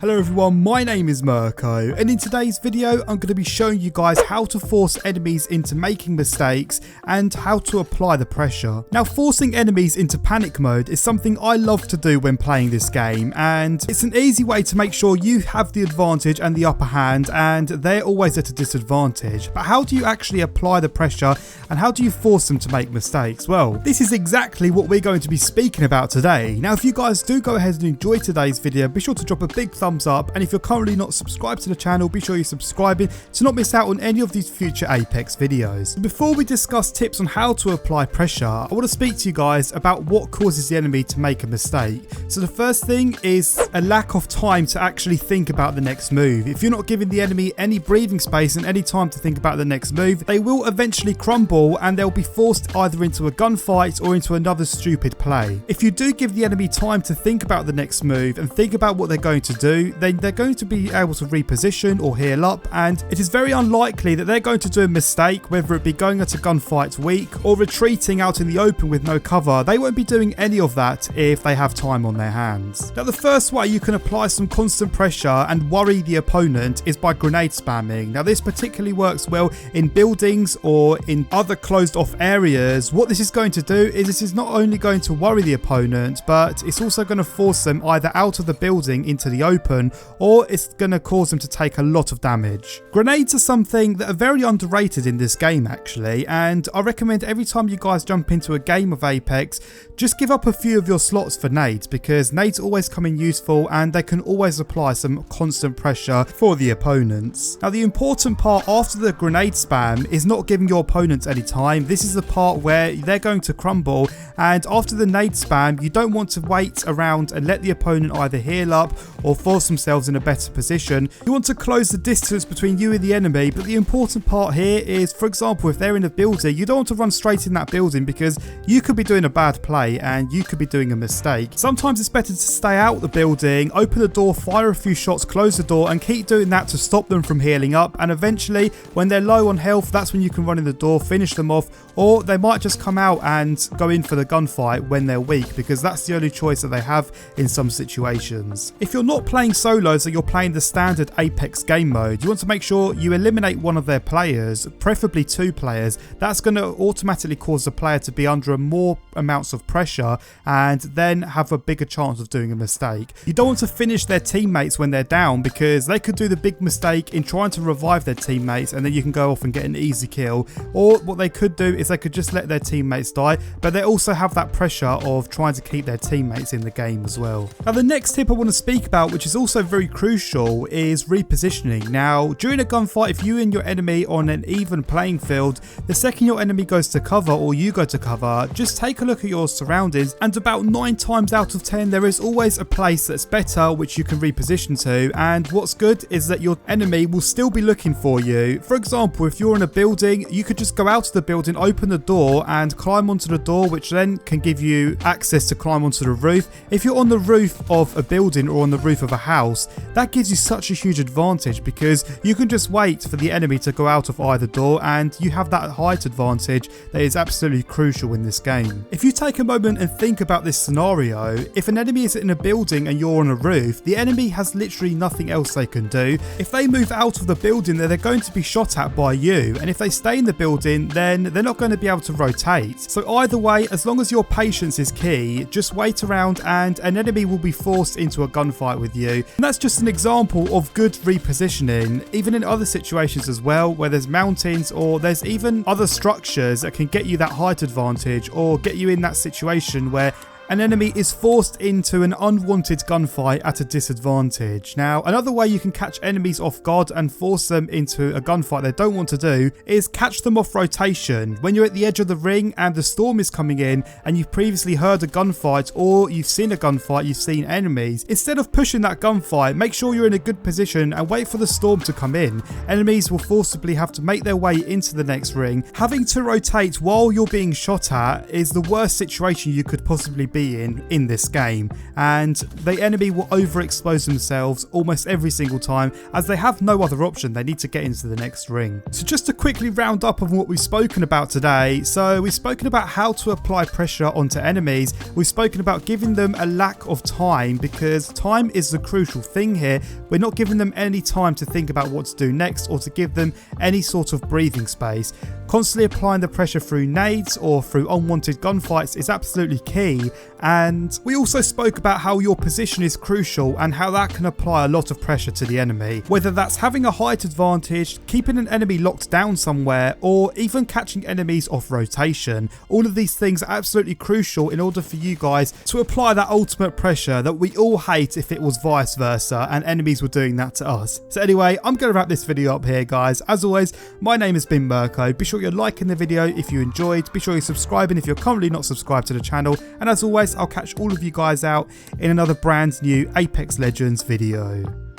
Hello everyone, my name is Mirko, and in today's video I'm going to be showing you guys how to force enemies into making mistakes and how to apply the pressure. Now, forcing enemies into panic mode is something I love to do when playing this game, and it's an easy way to make sure you have the advantage and the upper hand and they're always at a disadvantage. But how do you actually apply the pressure and how do you force them to make mistakes? Well, this is exactly what we're going to be speaking about today. Now, if you guys do go ahead and enjoy today's video, be sure to drop a big thumbs up, and if you're currently not subscribed to the channel, be sure you're subscribing to not miss out on any of these future Apex videos. Before we discuss tips on how to apply pressure, I want to speak to you guys about what causes the enemy to make a mistake. So the first thing is a lack of time to actually think about the next move. If you're not giving the enemy any breathing space and any time to think about the next move, they will eventually crumble and they'll be forced either into a gunfight or into another stupid play. If you do give the enemy time to think about the next move and think about what they're going to do, then they're going to be able to reposition or heal up, and it is very unlikely that they're going to do a mistake, whether it be going at a gunfight weak or retreating out in the open with no cover. They won't be doing any of that if they have time on their hands. Now, the first way you can apply some constant pressure and worry the opponent is by grenade spamming. Now, this particularly works well in buildings or in other closed off areas. What this is going to do is this is not only going to worry the opponent, but it's also going to force them either out of the building into the open, or it's going to cause them to take a lot of damage. Grenades are something that are very underrated in this game actually, and I recommend every time you guys jump into a game of Apex, just give up a few of your slots for nades, because nades always come in useful and they can always apply some constant pressure for the opponents. Now, the important part after the grenade spam is not giving your opponents any time. This is the part where they're going to crumble, and after the nade spam you don't want to wait around and let the opponent either heal up or force themselves in a better position. You want to close the distance between you and the enemy, but the important part here is, for example, if they're in a building, you don't want to run straight in that building because you could be doing a bad play and you could be doing a mistake. Sometimes it's better to stay out the building, open the door, fire a few shots, close the door, and keep doing that to stop them from healing up, and eventually when they're low on health, that's when you can run in the door, finish them off, or they might just come out and go in for the gunfight when they're weak, because that's the only choice that they have in some situations. If you're not playing solos, that you're playing the standard Apex game mode, you want to make sure you eliminate one of their players, preferably two players. That's going to automatically cause the player to be under more amounts of pressure and then have a bigger chance of doing a mistake. You don't want to finish their teammates when they're down, because they could do the big mistake in trying to revive their teammates and then you can go off and get an easy kill. Or what they could do is they could just let their teammates die, but they also have that pressure of trying to keep their teammates in the game as well. Now, the next tip I want to speak about, which is also very crucial, is repositioning. Now, during a gunfight, if you and your enemy are on an even playing field, the second your enemy goes to cover or you go to cover, just take a look at your surroundings, and about 9 times out of 10 there is always a place that's better which you can reposition to. And what's good is that your enemy will still be looking for you. For example, if you're in a building, you could just go out of the building, open the door and climb onto the door, which then can give you access to climb onto the roof. If you're on the roof of a building or on the roof of a house, that gives you such a huge advantage because you can just wait for the enemy to go out of either door and you have that height advantage that is absolutely crucial in this game. If you take a moment and think about this scenario, if an enemy is in a building and you're on a roof, the enemy has literally nothing else they can do. If they move out of the building, then they're going to be shot at by you, and if they stay in the building, then they're not going to be able to rotate. So either way, as long as your patience is key, just wait around and an enemy will be forced into a gunfight with you. And that's just an example of good repositioning, even in other situations as well, where there's mountains or there's even other structures that can get you that height advantage or get you in that situation where an enemy is forced into an unwanted gunfight at a disadvantage. Now, another way you can catch enemies off guard and force them into a gunfight they don't want to do is catch them off rotation. When you're at the edge of the ring and the storm is coming in and you've previously heard a gunfight or you've seen a gunfight, you've seen enemies, instead of pushing that gunfight, make sure you're in a good position and wait for the storm to come in. Enemies will forcibly have to make their way into the next ring. Having to rotate while you're being shot at is the worst situation you could possibly be being in this game, and the enemy will overexpose themselves almost every single time, as they have no other option. They need to get into the next ring. So just to quickly round up on what we've spoken about today, so we've spoken about how to apply pressure onto enemies. We've spoken about giving them a lack of time, because time is the crucial thing here. We're not giving them any time to think about what to do next or to give them any sort of breathing space. Constantly applying the pressure through nades or through unwanted gunfights is absolutely key. And we also spoke about how your position is crucial and how that can apply a lot of pressure to the enemy. Whether that's having a height advantage, keeping an enemy locked down somewhere, or even catching enemies off rotation. All of these things are absolutely crucial in order for you guys to apply that ultimate pressure that we all hate if it was vice versa and enemies were doing that to us. So anyway, I'm going to wrap this video up here, guys. As always, my name has been Mirko. Be sure you're liking the video if you enjoyed. Be sure you're subscribing if you're currently not subscribed to the channel. And as always, I'll catch all of you guys out in another brand new Apex Legends video.